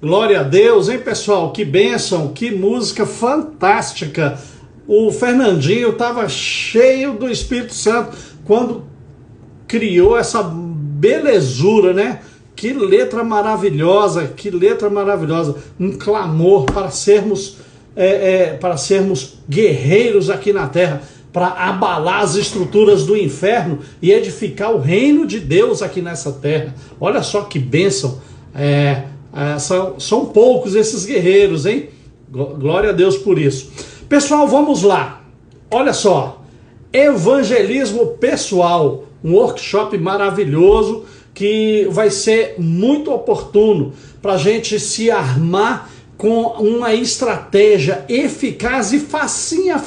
Glória a Deus, hein, pessoal? Que bênção, que música fantástica. O Fernandinho estava cheio do Espírito Santo quando criou essa belezura, né? Que letra maravilhosa, que letra maravilhosa. Um clamor para sermos guerreiros aqui na terra, para abalar as estruturas do inferno e edificar o reino de Deus aqui nessa terra. Olha só que bênção. São poucos esses guerreiros, hein? Glória a Deus por isso. Pessoal, vamos lá. Olha só. Evangelismo pessoal. Um workshop maravilhoso que vai ser muito oportuno para a gente se armar com uma estratégia eficaz e facinha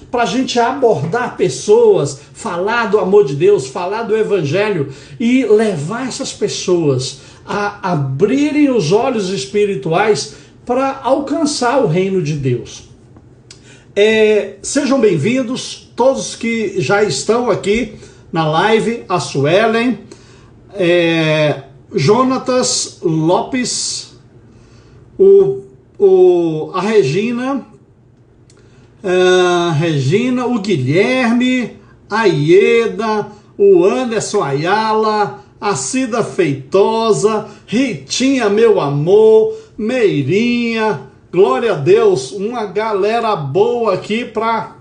para a gente abordar pessoas, falar do amor de Deus, falar do Evangelho e levar essas pessoas a abrirem os olhos espirituais para alcançar o reino de Deus. Sejam bem-vindos todos que já estão aqui na live, a Suelen, Jonatas Lopes, a Regina, o Guilherme, a Ieda, o Anderson Ayala, a Cida Feitosa, Ritinha, meu amor, Meirinha, glória a Deus, uma galera boa aqui para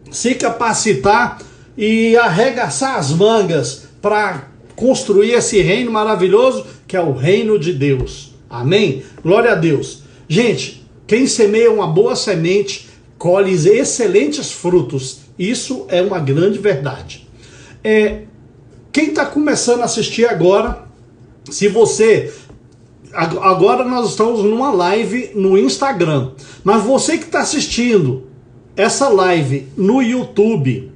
se capacitar e arregaçar as mangas para construir esse reino maravilhoso que é o reino de Deus. Amém? Glória a Deus. Gente, quem semeia uma boa semente colhe excelentes frutos. Isso é uma grande verdade. Quem está começando a assistir agora, se você... Agora nós estamos numa live no Instagram, mas você que está assistindo essa live no YouTube,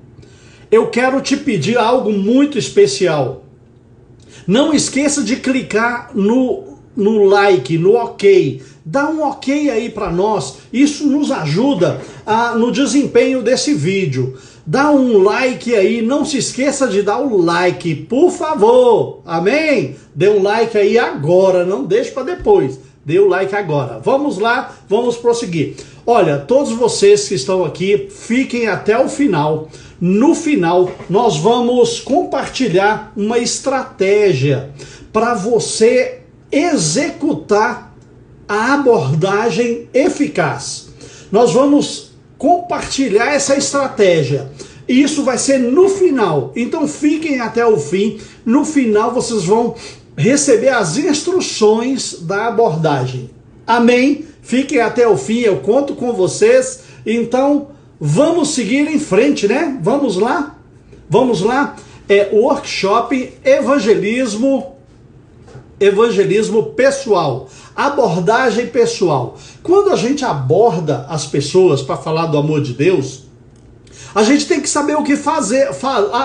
eu quero te pedir algo muito especial. Não esqueça de clicar no like, no ok. Dá um ok aí para nós. Isso nos ajuda no desempenho desse vídeo. Dá um like aí. Não se esqueça de dar o like, por favor. Amém? Dê um like aí agora. Não deixe para depois. Dê o like agora. Vamos lá, vamos prosseguir. Olha, todos vocês que estão aqui, fiquem até o final. No final, nós vamos compartilhar uma estratégia para você executar a abordagem eficaz. Nós vamos compartilhar essa estratégia. E isso vai ser no final. Então fiquem até o fim. No final vocês vão receber as instruções da abordagem. Amém? Fiquem até o fim, eu conto com vocês. Então, vamos seguir em frente, né? Vamos lá? Vamos lá? Workshop Evangelismo pessoal. Abordagem pessoal. Quando a gente aborda as pessoas para falar do amor de Deus, a gente tem que saber o que fazer,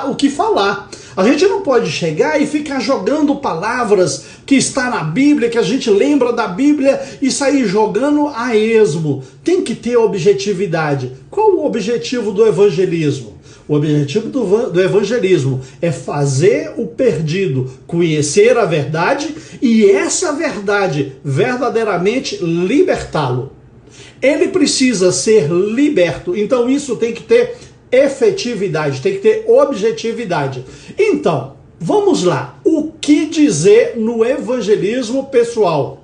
o que falar. A gente não pode chegar e ficar jogando palavras que está na Bíblia, que a gente lembra da Bíblia e sair jogando a esmo. Tem que ter objetividade. Qual o objetivo do evangelismo? O objetivo do evangelismo é fazer o perdido conhecer a verdade e essa verdade verdadeiramente libertá-lo. Ele precisa ser liberto, então isso tem que ter efetividade, tem que ter objetividade. Então, vamos lá. O que dizer no evangelismo pessoal?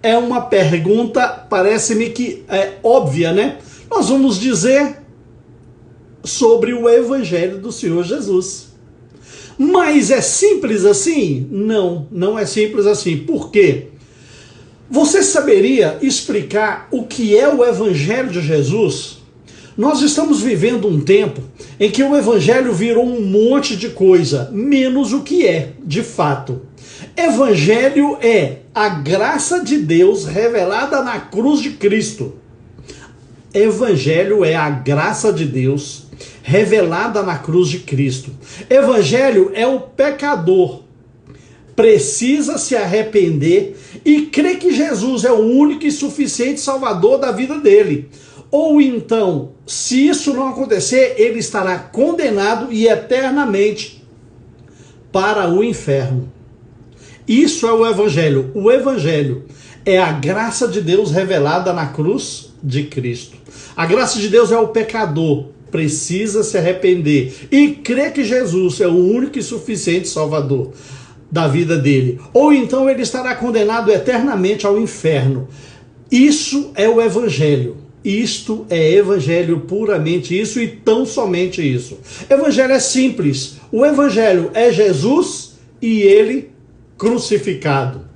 É uma pergunta, parece-me que é óbvia, né? Nós vamos dizer sobre o evangelho do Senhor Jesus. Mas é simples assim? Não, não é simples assim. Por quê? Você saberia explicar o que é o evangelho de Jesus? Nós estamos vivendo um tempo em que o evangelho virou um monte de coisa, menos o que é, de fato. Evangelho é a graça de Deus revelada na cruz de Cristo. Evangelho é a graça de Deus revelada na cruz de Cristo. Evangelho é o pecador. Precisa se arrepender e crer que Jesus é o único e suficiente Salvador da vida dele. Ou então, se isso não acontecer, ele estará condenado e eternamente para o inferno. Isso é o Evangelho. O Evangelho é a graça de Deus revelada na cruz de Cristo. A graça de Deus é o pecador, precisa se arrepender e crer que Jesus é o único e suficiente Salvador da vida dele. Ou então ele estará condenado eternamente ao inferno. Isso é o Evangelho. Isto é Evangelho, puramente isso e tão somente isso. Evangelho é simples. O Evangelho é Jesus e ele crucificado.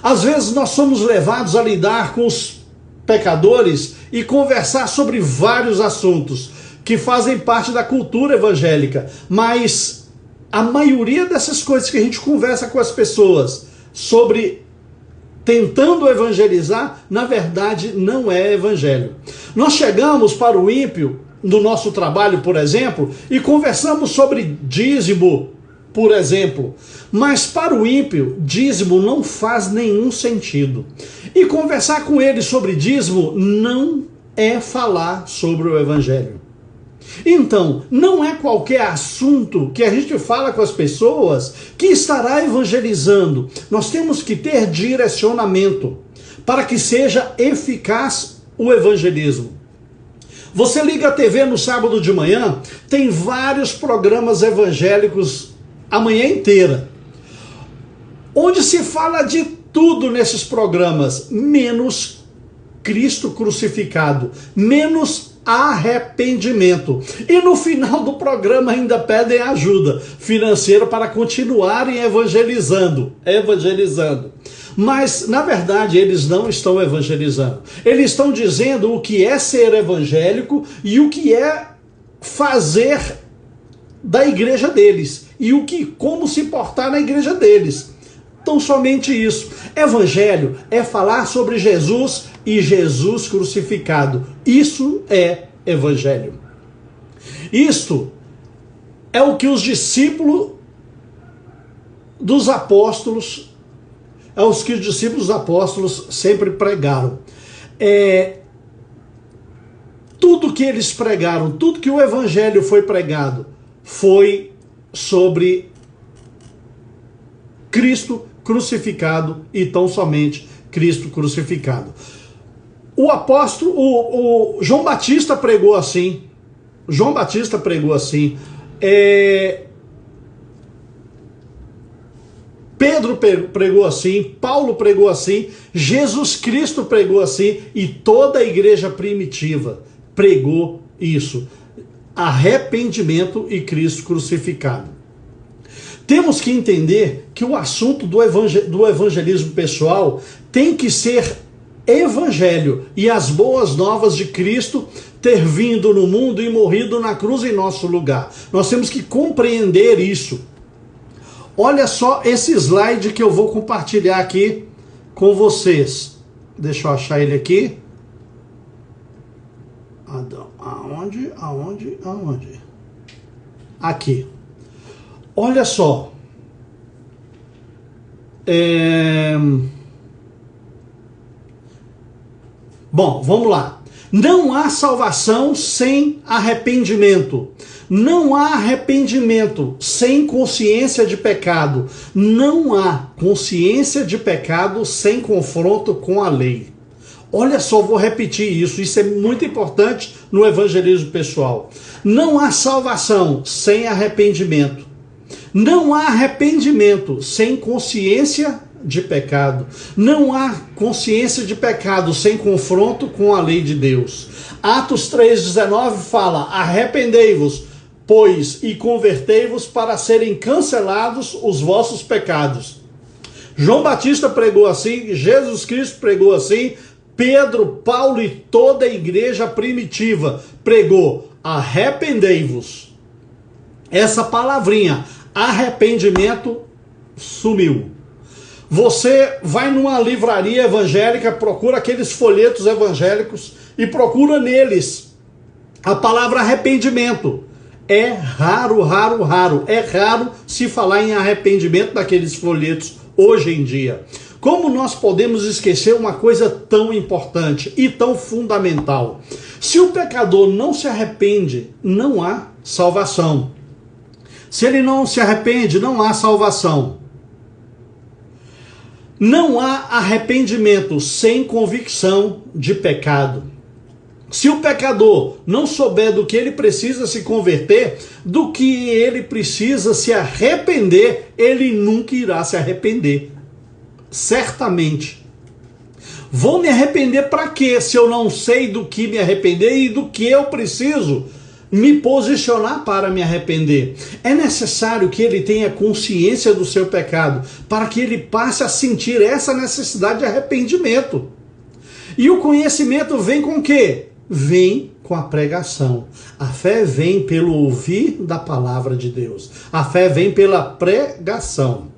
Às vezes nós somos levados a lidar com os pecadores e conversar sobre vários assuntos que fazem parte da cultura evangélica, mas a maioria dessas coisas que a gente conversa com as pessoas sobre tentando evangelizar, na verdade não é evangelho. Nós chegamos para o ímpio no nosso trabalho, por exemplo, e conversamos sobre dízimo, por exemplo, mas para o ímpio, dízimo não faz nenhum sentido. E conversar com ele sobre dízimo não é falar sobre o Evangelho. Então, não é qualquer assunto que a gente fala com as pessoas que estará evangelizando. Nós temos que ter direcionamento para que seja eficaz o evangelismo. Você liga a TV no sábado de manhã, tem vários programas evangélicos a manhã inteira, onde se fala de tudo nesses programas, menos Cristo crucificado, menos arrependimento. E no final do programa ainda pedem ajuda financeira para continuarem evangelizando. Mas, na verdade, eles não estão evangelizando. Eles estão dizendo o que é ser evangélico e o que é fazer da igreja deles e como se portar na igreja deles. Então, somente isso. Evangelho é falar sobre Jesus e Jesus crucificado. Isso é evangelho. Isto é o que os discípulos dos apóstolos, sempre pregaram. Tudo que eles pregaram, tudo que o evangelho foi pregado, foi sobre Cristo crucificado e tão somente Cristo crucificado. O apóstolo, o João Batista pregou assim. Pedro pregou assim, Paulo pregou assim, Jesus Cristo pregou assim e toda a igreja primitiva pregou isso. Arrependimento e Cristo crucificado. Temos que entender que o assunto do evangelismo pessoal tem que ser evangelho e as boas novas de Cristo ter vindo no mundo e morrido na cruz em nosso lugar. Nós temos que compreender isso. Olha só esse slide que eu vou compartilhar aqui com vocês. Deixa eu achar ele aqui. Aonde? Aqui. Olha só. Bom, vamos lá. Não há salvação sem arrependimento. Não há arrependimento sem consciência de pecado. Não há consciência de pecado sem confronto com a lei. Olha só, vou repetir isso. Isso é muito importante no evangelismo pessoal. Não há salvação sem arrependimento. Não há arrependimento sem consciência de pecado. Não há consciência de pecado sem confronto com a lei de Deus. Atos 3,19 fala: arrependei-vos, pois, e convertei-vos para serem cancelados os vossos pecados. João Batista pregou assim, Jesus Cristo pregou assim, Pedro, Paulo e toda a igreja primitiva pregou: arrependei-vos. Essa palavrinha, arrependimento, sumiu. Você vai numa livraria evangélica, procura aqueles folhetos evangélicos e procura neles a palavra arrependimento. É raro. É raro se falar em arrependimento naqueles folhetos hoje em dia. Como nós podemos esquecer uma coisa tão importante e tão fundamental? Se o pecador não se arrepende, não há salvação. Se ele não se arrepende, não há salvação. Não há arrependimento sem convicção de pecado. Se o pecador não souber do que ele precisa se converter, do que ele precisa se arrepender, ele nunca irá se arrepender. Certamente. Vou me arrepender para quê? Se eu não sei do que me arrepender e do que eu preciso me posicionar para me arrepender. É necessário que ele tenha consciência do seu pecado, para que ele passe a sentir essa necessidade de arrependimento. E o conhecimento vem com o quê? Vem com a pregação. A fé vem pelo ouvir da palavra de Deus. A fé vem pela pregação.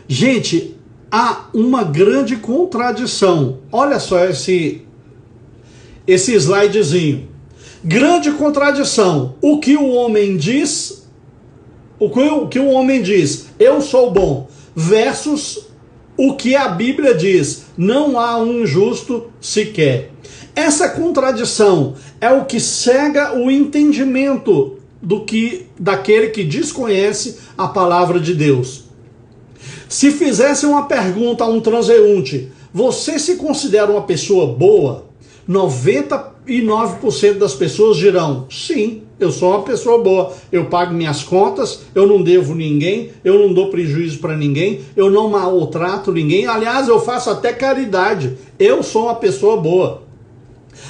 Gente, há uma grande contradição. Olha só esse slidezinho. Grande contradição. O que o homem diz, eu sou bom, versus o que a Bíblia diz, não há um justo sequer. Essa contradição é o que cega o entendimento daquele que desconhece a palavra de Deus. Se fizesse uma pergunta a um transeunte, você se considera uma pessoa boa? 99% das pessoas dirão, sim, eu sou uma pessoa boa, eu pago minhas contas, eu não devo ninguém, eu não dou prejuízo para ninguém, eu não maltrato ninguém, aliás, eu faço até caridade, eu sou uma pessoa boa.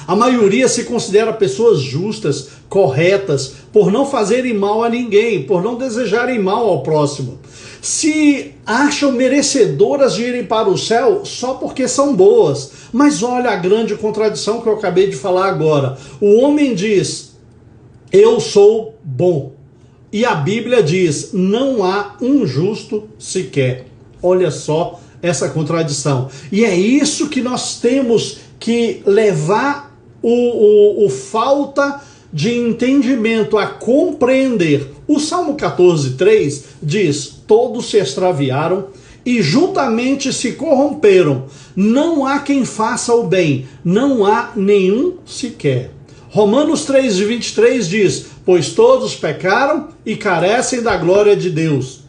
A maioria se considera pessoas justas, corretas, por não fazerem mal a ninguém, por não desejarem mal ao próximo. Se acham merecedoras de irem para o céu só porque são boas. Mas olha a grande contradição que eu acabei de falar agora. O homem diz, eu sou bom. E a Bíblia diz, não há um justo sequer. Olha só essa contradição. E é isso que nós temos que levar o falta de entendimento a compreender. O Salmo 14:3 diz, todos se extraviaram e juntamente se corromperam. Não há quem faça o bem, não há nenhum sequer. Romanos 3:23 diz, pois todos pecaram e carecem da glória de Deus.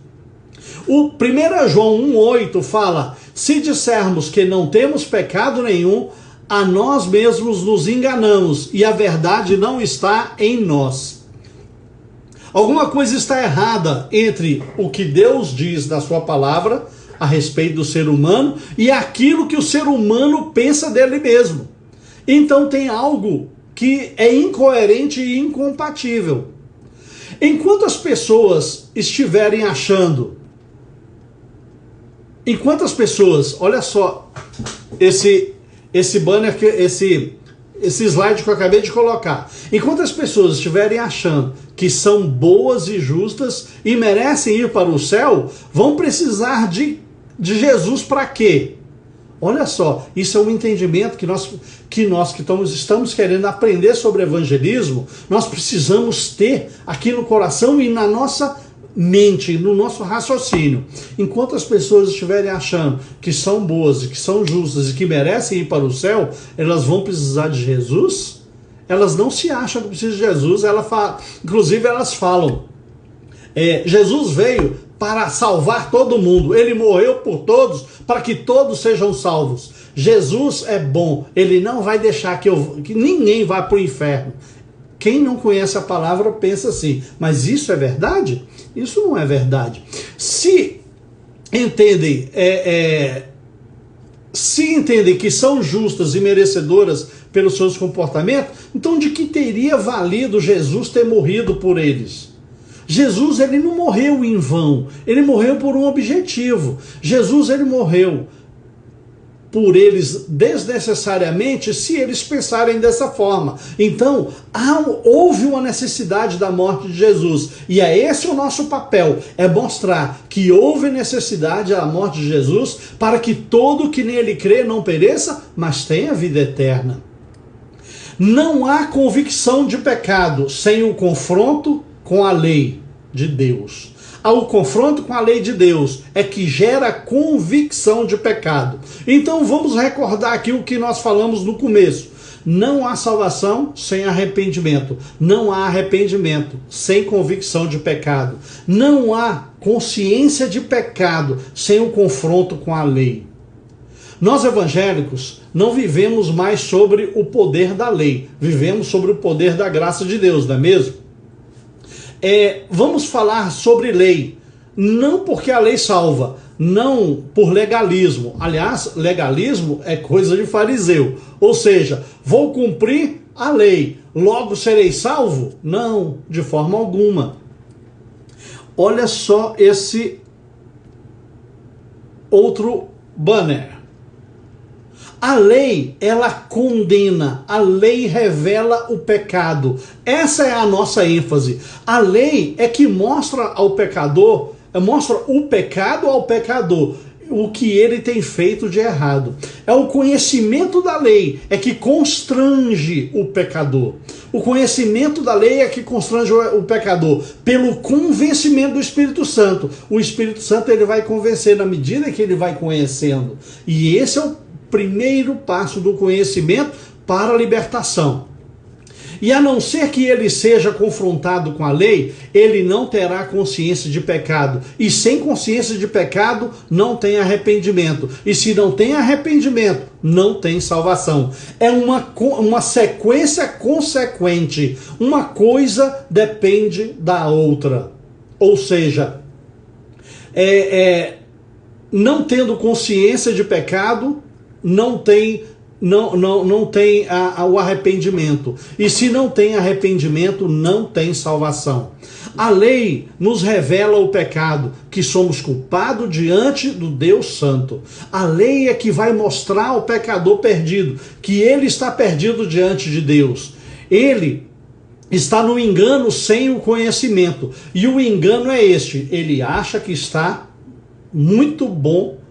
O 1 João 1:8 fala, se dissermos que não temos pecado nenhum, a nós mesmos nos enganamos e a verdade não está em nós. Alguma coisa está errada entre o que Deus diz da sua palavra a respeito do ser humano e aquilo que o ser humano pensa dele mesmo. Então tem algo que é incoerente e incompatível. Enquanto as pessoas estiverem achando, olha só esse banner, esse slide que eu acabei de colocar. Enquanto as pessoas estiverem achando que são boas e justas e merecem ir para o céu, vão precisar de Jesus para quê? Olha só, isso é um entendimento que nós estamos querendo aprender sobre evangelismo, nós precisamos ter aqui no coração e na nossa mente, no nosso raciocínio. Enquanto as pessoas estiverem achando que são boas, que são justas e que merecem ir para o céu, elas vão precisar de Jesus? Elas não se acham que precisam de Jesus, inclusive elas falam, Jesus veio para salvar todo mundo, ele morreu por todos, para que todos sejam salvos. Jesus é bom, ele não vai deixar que ninguém vá para o inferno. Quem não conhece a palavra pensa assim, mas isso é verdade? Isso não é verdade. Se entendem que são justas e merecedoras pelos seus comportamentos, então de que teria valido Jesus ter morrido por eles? Jesus, ele não morreu em vão, ele morreu por um objetivo. Jesus, ele morreu por eles desnecessariamente se eles pensarem dessa forma. Então, houve uma necessidade da morte de Jesus. E é esse o nosso papel, é mostrar que houve necessidade da morte de Jesus para que todo que nele crê não pereça, mas tenha vida eterna. Não há convicção de pecado sem o confronto com a lei de Deus. O confronto com a lei de Deus é que gera convicção de pecado. Então vamos recordar aqui o que nós falamos no começo. Não há salvação sem arrependimento. Não há arrependimento sem convicção de pecado. Não há consciência de pecado sem o confronto com a lei. Nós evangélicos não vivemos mais sobre o poder da lei, vivemos sobre o poder da graça de Deus, não é mesmo? Vamos falar sobre lei, não porque a lei salva, não por legalismo. Aliás, legalismo é coisa de fariseu, ou seja, vou cumprir a lei, logo serei salvo? Não, de forma alguma. Olha só esse outro banner. A lei, ela condena, a lei revela o pecado. Essa é a nossa ênfase. A lei é que mostra ao pecador, mostra o pecado ao pecador, o que ele tem feito de errado. É o conhecimento da lei é que constrange o pecador. O conhecimento da lei é que constrange o pecador pelo convencimento do Espírito Santo. O Espírito Santo ele vai convencer na medida que ele vai conhecendo. E esse é o primeiro passo do conhecimento para a libertação. E a não ser que ele seja confrontado com a lei, ele não terá consciência de pecado. E sem consciência de pecado, não tem arrependimento. E se não tem arrependimento, não tem salvação. É uma sequência consequente. Uma coisa depende da outra. Ou seja, não tendo consciência de pecado, não tem o arrependimento. E se não tem arrependimento, não tem salvação. A lei nos revela o pecado, que somos culpados diante do Deus Santo. A lei é que vai mostrar ao pecador perdido que ele está perdido diante de Deus. Ele está no engano sem o conhecimento. E o engano é este: ele acha que está muito bom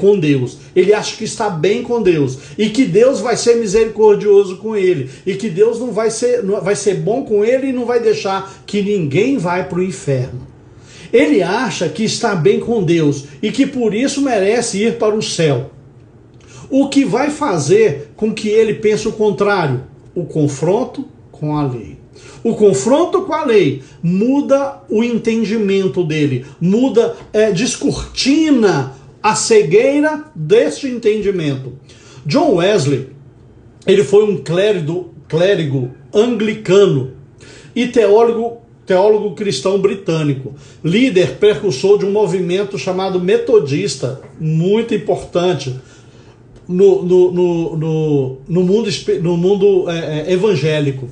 com Deus. Ele acha que está bem com Deus e que Deus vai ser misericordioso com ele e que Deus vai ser bom com ele e não vai deixar que ninguém vá para o inferno. Ele acha que está bem com Deus e que por isso merece ir para o céu. O que vai fazer com que ele pense o contrário? O confronto com a lei. O confronto com a lei muda o entendimento dele, descortina a cegueira deste entendimento. John Wesley, ele foi um clérigo anglicano e teólogo cristão britânico, líder, precursor de um movimento chamado metodista, muito importante no mundo evangélico.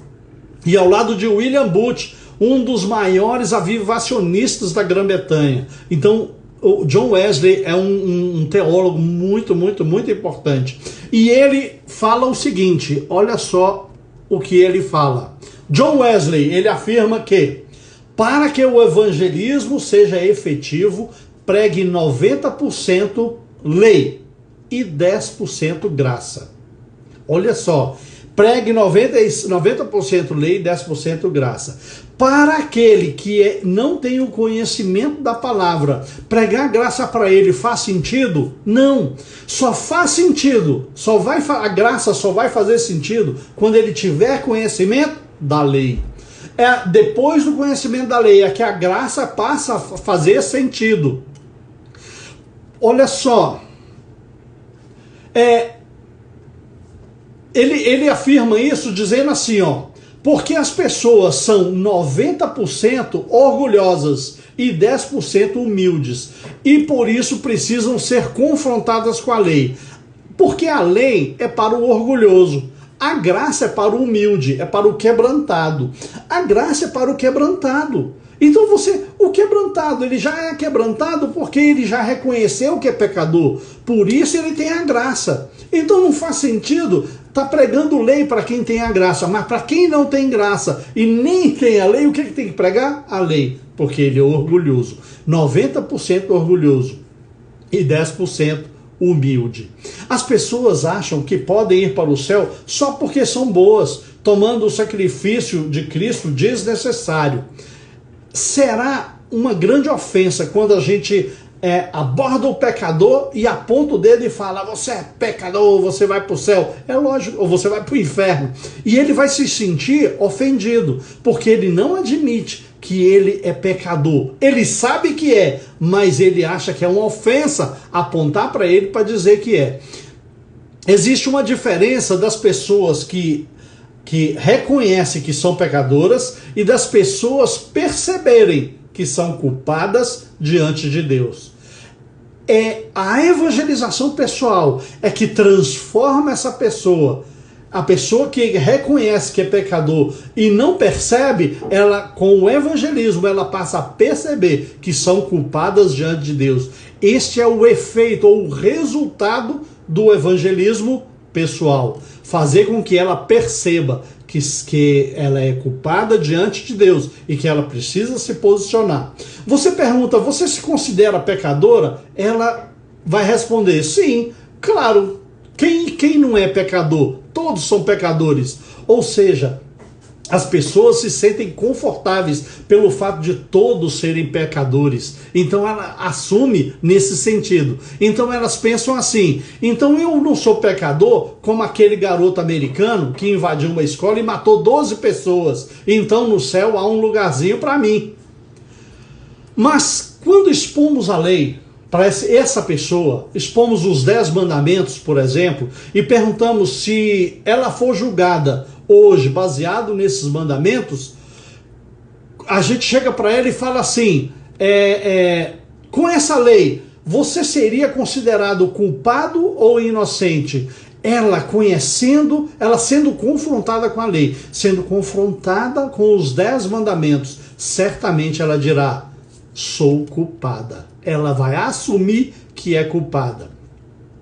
E ao lado de William Booth, um dos maiores avivacionistas da Grã-Bretanha. Então, o John Wesley é um teólogo muito, muito, muito importante. E ele fala o seguinte, olha só o que ele fala. John Wesley, ele afirma que para que o evangelismo seja efetivo, pregue 90% lei e 10% graça. Olha só, pregue 90% lei e 10% graça. Para aquele que não tem o conhecimento da palavra, pregar graça para ele faz sentido? Não. Só faz sentido, a graça só vai fazer sentido quando ele tiver conhecimento da lei. Depois do conhecimento da lei é que a graça passa a fazer sentido. Olha só. Ele afirma isso dizendo assim, porque as pessoas são 90% orgulhosas e 10% humildes, e por isso precisam ser confrontadas com a lei. Porque a lei é para o orgulhoso, a graça é para o humilde, é para o quebrantado. A graça é para o quebrantado. Então o quebrantado, ele já é quebrantado porque ele já reconheceu que é pecador. Por isso ele tem a graça. Então não faz sentido estar pregando lei para quem tem a graça, mas para quem não tem graça e nem tem a lei, o que tem que pregar? A lei, porque ele é orgulhoso. 90% orgulhoso e 10% humilde. As pessoas acham que podem ir para o céu só porque são boas, tomando o sacrifício de Cristo desnecessário. Será uma grande ofensa quando a gente aborda o pecador e aponta o dedo e fala: você é pecador, você vai para o céu. É lógico, ou você vai para o inferno. E ele vai se sentir ofendido, porque ele não admite que ele é pecador. Ele sabe que é, mas ele acha que é uma ofensa apontar para ele para dizer que é. Existe uma diferença das pessoas que reconhecem que são pecadoras e das pessoas perceberem que são culpadas diante de Deus. A evangelização pessoal é que transforma essa pessoa. A pessoa que reconhece que é pecador e não percebe, ela, com o evangelismo, ela passa a perceber que são culpadas diante de Deus. Este é o efeito ou o resultado do evangelismo pessoal. Fazer com que ela perceba que ela é culpada diante de Deus e que ela precisa se posicionar. Você pergunta: você se considera pecadora? Ela vai responder: sim, claro. Quem não é pecador? Todos são pecadores. Ou seja, as pessoas se sentem confortáveis pelo fato de todos serem pecadores. Então ela assume nesse sentido. Então elas pensam assim: então eu não sou pecador como aquele garoto americano que invadiu uma escola e matou 12 pessoas. Então no céu há um lugarzinho para mim. Mas quando expomos a lei para essa pessoa, expomos os 10 mandamentos, por exemplo, e perguntamos se ela for julgada hoje, baseado nesses mandamentos, a gente chega para ela e fala assim: com essa lei, você seria considerado culpado ou inocente? Ela conhecendo, ela sendo confrontada com a lei, sendo confrontada com os 10 mandamentos, certamente ela dirá: sou culpada. Ela vai assumir que é culpada.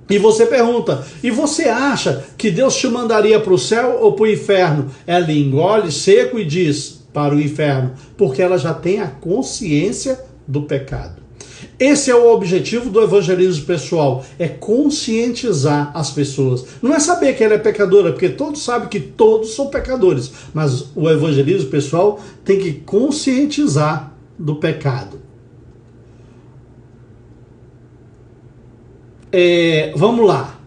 E você pergunta: e você acha que Deus te mandaria para o céu ou para o inferno? Ela engole seco e diz: para o inferno, porque ela já tem a consciência do pecado. Esse é o objetivo do evangelismo pessoal, é conscientizar as pessoas. Não é saber que ela é pecadora, porque todos sabem que todos são pecadores, mas o evangelismo pessoal tem que conscientizar do pecado. Vamos lá.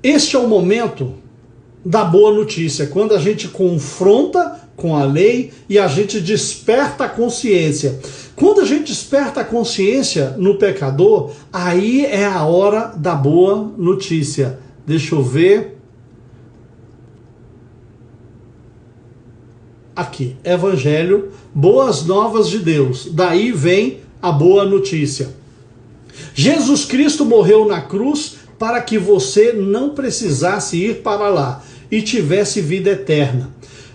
Este é o momento da boa notícia, quando a gente confronta com a lei e a gente desperta a consciência. Quando a gente desperta a consciência no pecador, aí é a hora da boa notícia. Deixa eu ver. Aqui, Evangelho, boas novas de Deus. Daí vem a boa notícia. Jesus Cristo morreu na cruz para que você não precisasse ir para lá e tivesse vida eterna.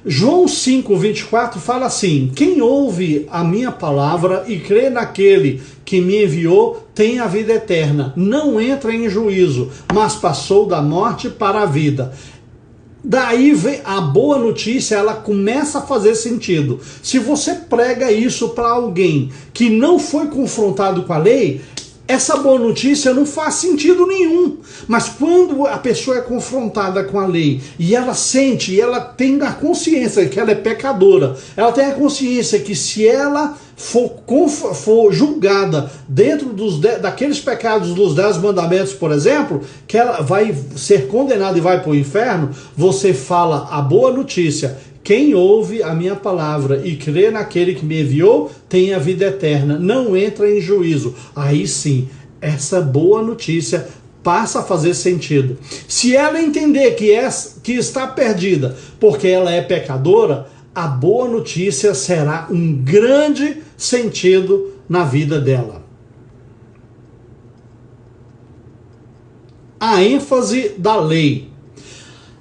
João 5:24 fala assim: quem ouve a minha palavra e crê naquele que me enviou tem a vida eterna, não entra em juízo, mas passou da morte para a vida. Daí vem a boa notícia, ela começa a fazer sentido. Se você prega isso para alguém que não foi confrontado com a lei, essa boa notícia não faz sentido nenhum. Mas quando a pessoa é confrontada com a lei e ela sente, e ela tem a consciência que ela é pecadora, ela tem a consciência que se ela for julgada dentro daqueles pecados dos 10 mandamentos, por exemplo, que ela vai ser condenada e vai para o inferno, você fala a boa notícia: quem ouve a minha palavra e crê naquele que me enviou tem a vida eterna, não entra em juízo. Aí sim, essa boa notícia passa a fazer sentido. Se ela entender que está perdida porque ela é pecadora, a boa notícia será um grande sentido na vida dela. A ênfase da lei.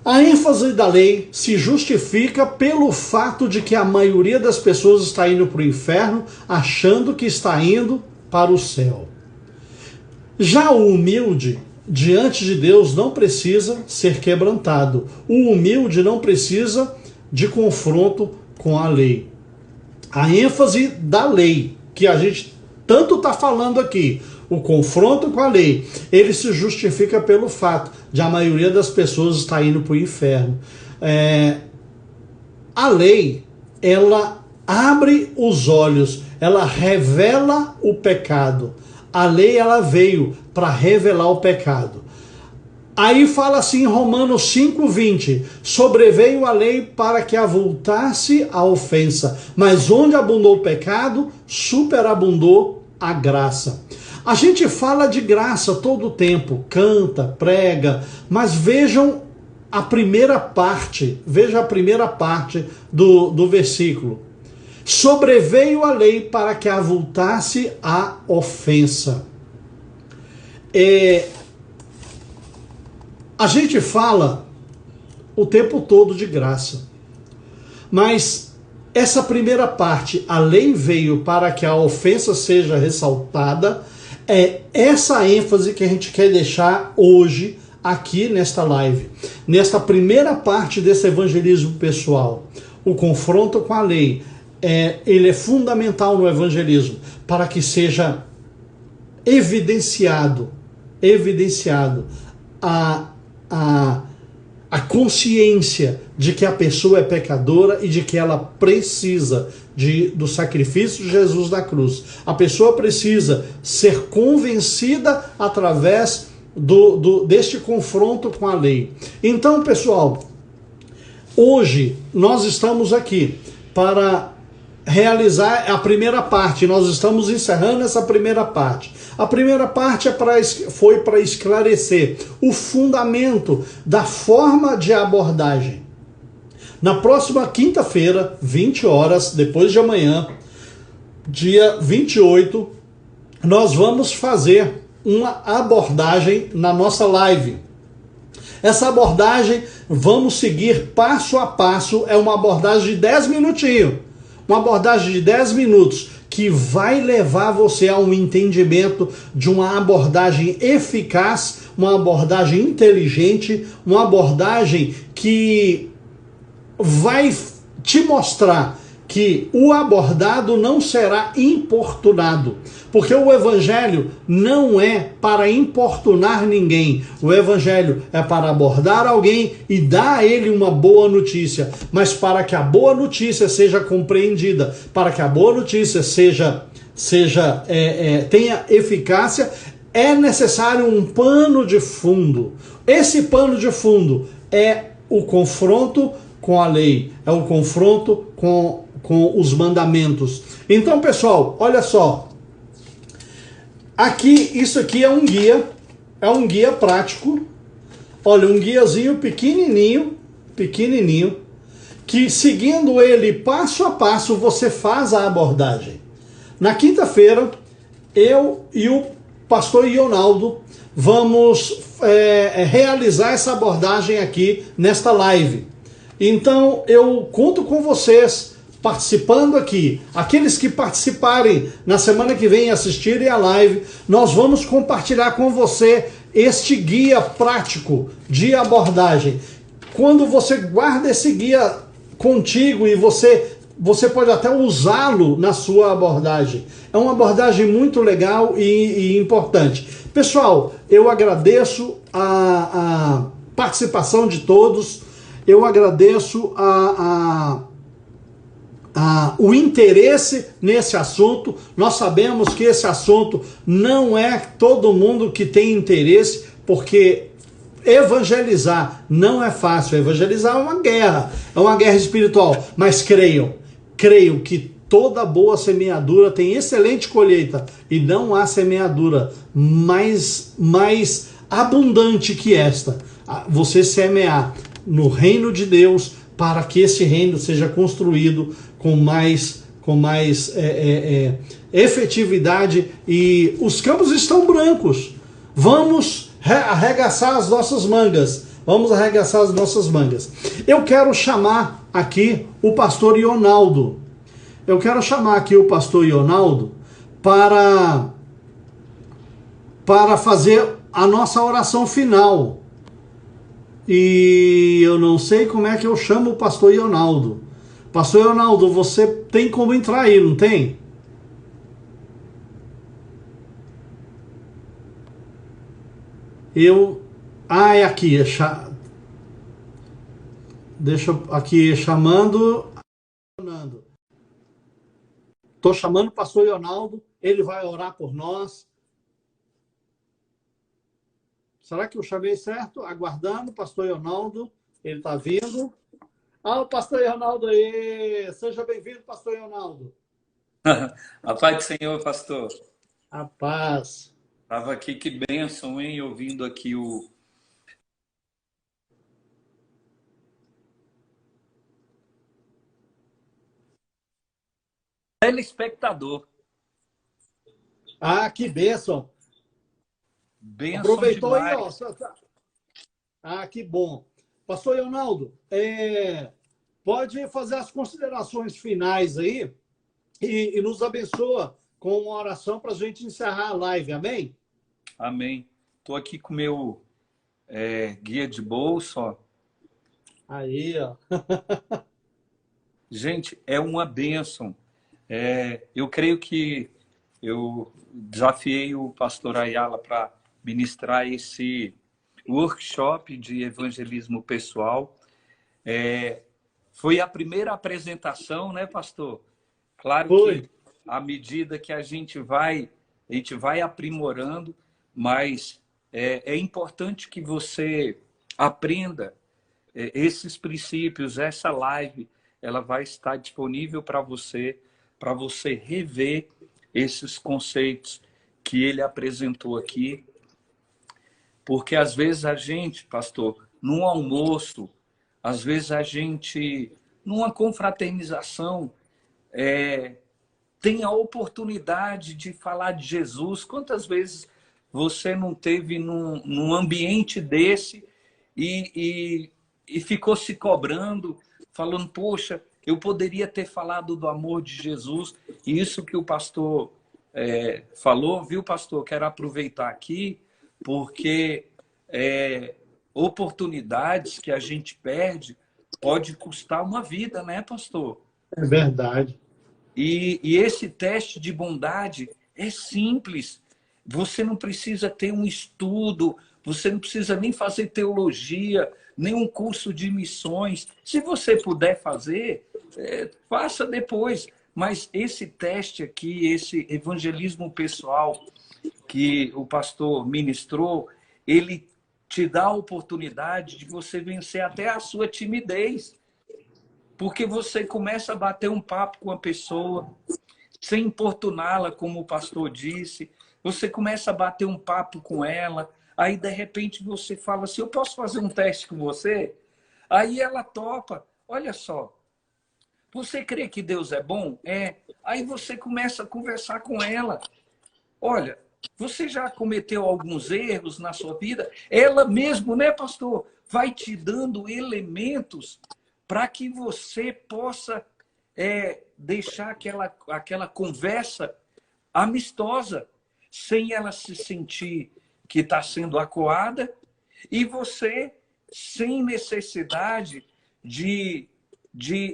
A ênfase da lei se justifica pelo fato de que a maioria das pessoas está indo para o inferno achando que está indo para o céu. Já o humilde, diante de Deus, não precisa ser quebrantado. O humilde não precisa de confronto com a lei. A ênfase da lei, que a gente tanto está falando aqui, o confronto com a lei, ele se justifica pelo fato de a maioria das pessoas estar indo para o inferno. A lei, ela abre os olhos, ela revela o pecado. A lei, ela veio para revelar o pecado. Aí fala assim em Romanos 5:20, sobreveio a lei para que avultasse a ofensa, mas onde abundou o pecado, superabundou a graça. A gente fala de graça todo o tempo, canta, prega, mas vejam a primeira parte, do versículo. Sobreveio a lei para que avultasse a ofensa. A gente fala o tempo todo de graça, mas essa primeira parte, a lei veio para que a ofensa seja ressaltada, é essa ênfase que a gente quer deixar hoje aqui nesta live. Nesta primeira parte desse evangelismo pessoal, o confronto com a lei, ele é fundamental no evangelismo para que seja evidenciado a consciência de que a pessoa é pecadora e de que ela precisa do sacrifício de Jesus na cruz. A pessoa precisa ser convencida através deste confronto com a lei. Então, pessoal, hoje nós estamos aqui para realizar a primeira parte. Nós estamos encerrando essa primeira parte. A primeira parte foi para esclarecer o fundamento da forma de abordagem. Na próxima quinta-feira, 20 horas, depois de amanhã, dia 28, nós vamos fazer uma abordagem na nossa live. Essa abordagem, vamos seguir passo a passo, é uma abordagem de 10 minutinhos. Uma abordagem de 10 minutos que vai levar você a um entendimento de uma abordagem eficaz, uma abordagem inteligente, uma abordagem que vai te mostrar que o abordado não será importunado, porque o evangelho não é para importunar ninguém. O evangelho é para abordar alguém e dar a ele uma boa notícia, mas para que a boa notícia seja compreendida, para que a boa notícia tenha eficácia, é necessário um pano de fundo. Esse pano de fundo é o confronto com a lei, é o confronto com os mandamentos. Então, pessoal, olha só. Isso aqui é um guia prático. Olha, um guiazinho pequenininho, que seguindo ele passo a passo você faz a abordagem. Na quinta-feira, eu e o pastor Ionaldo vamos realizar essa abordagem aqui nesta live. Então, eu conto com vocês participando aqui. Aqueles que participarem na semana que vem e assistirem a live, nós vamos compartilhar com você este guia prático de abordagem. Quando você guarda esse guia contigo e você pode até usá-lo na sua abordagem. É uma abordagem muito legal e importante. Pessoal, eu agradeço a participação de todos. Eu agradeço o interesse nesse assunto. Nós sabemos que esse assunto não é todo mundo que tem interesse, porque evangelizar não é fácil. Evangelizar é uma guerra espiritual. Mas creio que toda boa semeadura tem excelente colheita, e não há semeadura mais abundante que esta. Você semear no reino de Deus, para que esse reino seja construído com mais efetividade, e os campos estão brancos. Vamos arregaçar as nossas mangas. Eu quero chamar aqui o pastor Ionaldo. para fazer a nossa oração final. E eu não sei como é que eu chamo o pastor Ionaldo. Pastor Ionaldo, você tem como entrar aí, não tem? É aqui. Deixa aqui chamando. Estou chamando o pastor Leonardo, ele vai orar por nós. Será que eu chamei certo? Aguardando, pastor Leonardo, ele está vindo. Ah, o pastor Leonardo aí! Seja bem-vindo, pastor Leonardo. A paz do Senhor, pastor. A paz. Estava aqui, que bênção, hein? Ouvindo aqui o telespectador. Ah, que bênção. Bênção Aproveitou aí, ó. demais. Ah, que bom. Pastor Leonardo, pode fazer as considerações finais aí e nos abençoa com uma oração para a gente encerrar a live, amém? Amém. Estou aqui com o meu guia de bolso, ó. Aí, ó. Gente, é uma bênção. Eu creio que eu desafiei o pastor Ayala para ministrar esse workshop de evangelismo pessoal. Foi a primeira apresentação, né, pastor? Claro que Foi. à medida que a gente vai aprimorando, mas é importante que você aprenda esses princípios. Essa live, ela vai estar disponível para você rever esses conceitos que ele apresentou aqui, porque às vezes a gente, pastor, num almoço, às vezes a gente, numa confraternização, tem a oportunidade de falar de Jesus. Quantas vezes você não teve num ambiente desse e ficou se cobrando, falando, poxa, eu poderia ter falado do amor de Jesus. E isso que o pastor falou, viu, pastor? Quero aproveitar aqui, porque oportunidades que a gente perde pode custar uma vida, né, pastor? É verdade. E esse teste de bondade é simples. Você não precisa ter um estudo, você não precisa nem fazer teologia, nem um curso de missões. Se você puder fazer, faça depois. Mas esse teste aqui, esse evangelismo pessoal que o pastor ministrou, ele te dá a oportunidade de você vencer até a sua timidez. Porque você começa a bater um papo com a pessoa, sem importuná-la, como o pastor disse. Você começa a bater um papo com ela, aí de repente você fala assim, eu posso fazer um teste com você? Aí ela topa. Olha só, você crê que Deus é bom? É. Aí você começa a conversar com ela. Olha, você já cometeu alguns erros na sua vida? Ela mesmo, né, pastor? Vai te dando elementos para que você possa deixar aquela conversa amistosa, sem ela se sentir que está sendo acuada, e você sem necessidade de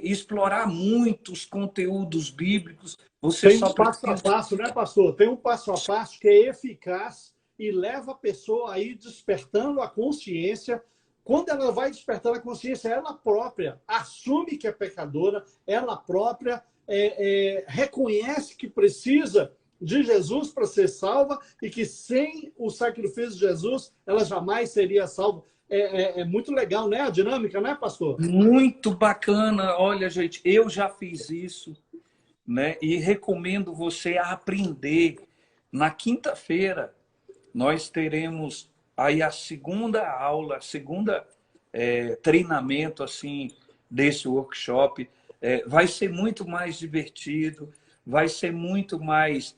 explorar muitos conteúdos bíblicos. Você Tem só um passo a precisa... passo, né, pastor? Tem um passo a passo que é eficaz e leva a pessoa aí despertando a consciência. Quando ela vai despertando a consciência, ela própria assume que é pecadora, ela própria reconhece que precisa de Jesus para ser salva e que sem o sacrifício de Jesus ela jamais seria salva. É muito legal, né? A dinâmica, né, pastor? Muito bacana. Olha, gente, eu já fiz isso, né? E recomendo você aprender. Na quinta-feira, nós teremos aí a segunda aula, segunda treinamento assim desse workshop. Vai ser muito mais divertido, vai ser muito mais...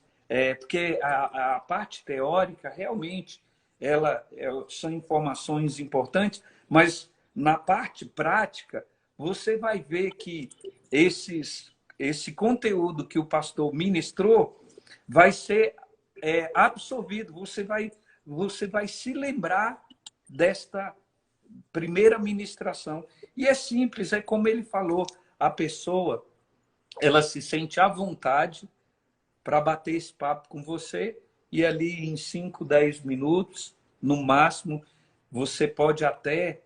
porque a parte teórica, realmente, são informações importantes, mas na parte prática, você vai ver que esse conteúdo que o pastor ministrou vai ser absorvido. Você vai se lembrar desta primeira ministração. E é simples, é como ele falou, a pessoa ela se sente à vontade para bater esse papo com você e ali em 5, 10 minutos, no máximo, você pode até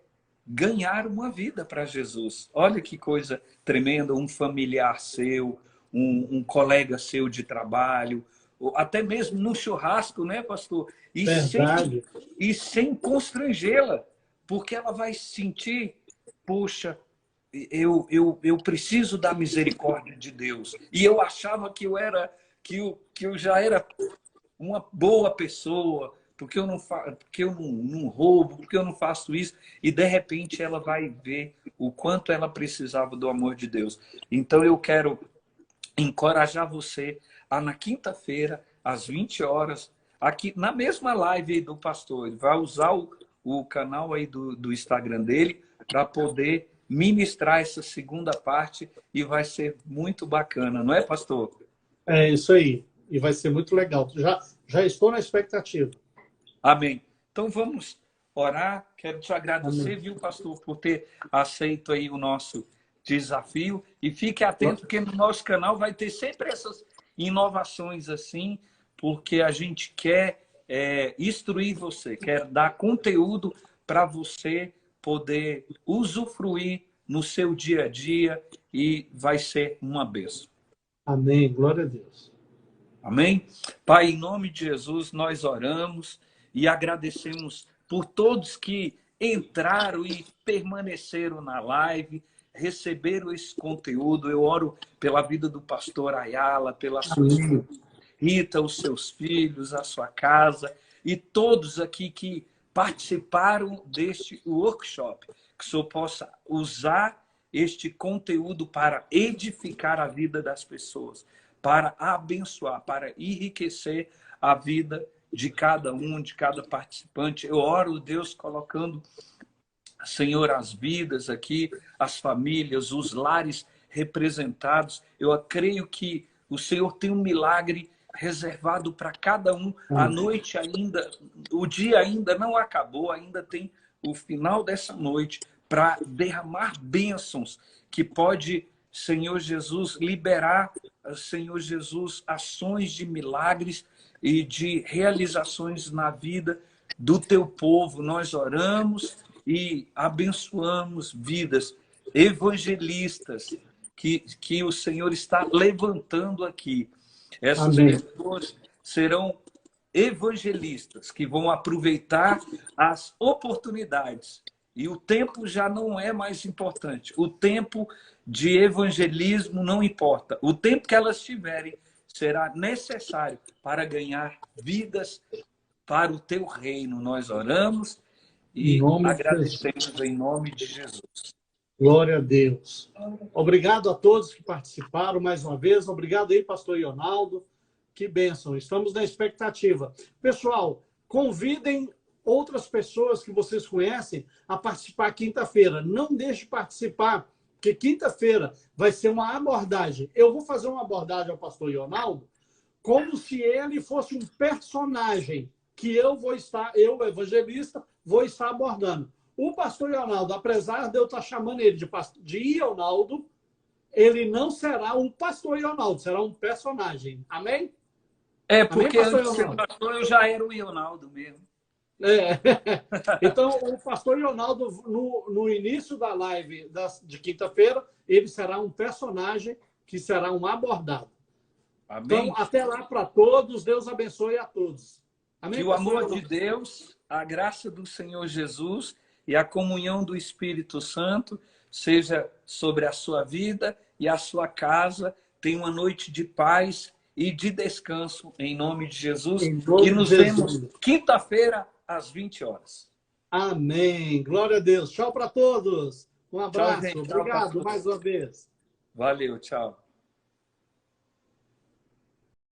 ganhar uma vida para Jesus. Olha que coisa tremenda, um familiar seu, um colega seu de trabalho, ou até mesmo num churrasco, né, pastor? Verdade. E sem constrangê-la, porque ela vai sentir, poxa, eu preciso da misericórdia de Deus. E eu achava que eu já era uma boa pessoa, porque eu porque eu não roubo, porque eu não faço isso, e de repente ela vai ver o quanto ela precisava do amor de Deus. Então eu quero encorajar você a na quinta-feira, às 20 horas, aqui na mesma live aí do pastor, ele vai usar o canal aí do Instagram dele para poder ministrar essa segunda parte e vai ser muito bacana, não é, pastor? É isso aí. E vai ser muito legal. Já estou na expectativa. Amém. Então vamos orar. Quero te agradecer, Amém. viu, pastor, por ter aceito aí o nosso desafio. E fique atento, porque no nosso canal vai ter sempre essas inovações assim, porque a gente quer instruir você, quer dar conteúdo para você poder usufruir no seu dia a dia e vai ser uma bênção. Amém. Glória a Deus. Amém? Pai, em nome de Jesus, nós oramos e agradecemos por todos que entraram e permaneceram na live, receberam esse conteúdo. Eu oro pela vida do pastor Ayala, pela sua esposa Amém. Rita, os seus filhos, a sua casa e todos aqui que participaram deste workshop. Que o Senhor possa usar este conteúdo para edificar a vida das pessoas, para abençoar, para enriquecer a vida de cada um, de cada participante. Eu oro, Deus, colocando, Senhor, as vidas aqui, as famílias, os lares representados. Eu creio que o Senhor tem um milagre reservado para cada um. A noite ainda, o dia ainda não acabou, ainda tem o final dessa noite para derramar bênçãos que pode, Senhor Jesus, liberar, Senhor Jesus, ações de milagres e de realizações na vida do teu povo. Nós oramos e abençoamos vidas evangelistas que o Senhor está levantando aqui. Essas Amém. pessoas serão evangelistas que vão aproveitar as oportunidades. E o tempo já não é mais importante. O tempo de evangelismo não importa. O tempo que elas tiverem será necessário para ganhar vidas para o teu reino. Nós oramos Em e nome de Jesus. agradecemos em nome de Jesus. Glória a Deus. Obrigado a todos que participaram mais uma vez. Obrigado aí, pastor Ionaldo. Que bênção. Estamos na expectativa. Pessoal, convidem outras pessoas que vocês conhecem a participar quinta-feira. Não deixe de participar, porque quinta-feira vai ser uma abordagem. Eu vou fazer uma abordagem ao pastor Ionaldo como se ele fosse um personagem que eu, evangelista, vou estar abordando. O pastor Ionaldo, apesar de eu estar chamando ele de Ionaldo, ele não será um pastor Ionaldo, será um personagem. Amém? Porque Amém, antes de ser pastor, eu já era o Ionaldo mesmo. Então, o pastor Ionaldo, no início da live de quinta-feira, ele será um personagem que será um abordado. Amém? Então, até lá para todos. Deus abençoe a todos. Amém, que o amor de Deus, a graça do Senhor Jesus e a comunhão do Espírito Santo seja sobre a sua vida e a sua casa. Tenha uma noite de paz e de descanso em nome de Jesus. E nos vemos quinta-feira às 20 horas. Amém. Glória a Deus. Tchau para todos. Um abraço. Tchau, gente. Obrigado Tchau, mais uma vez. Valeu, tchau.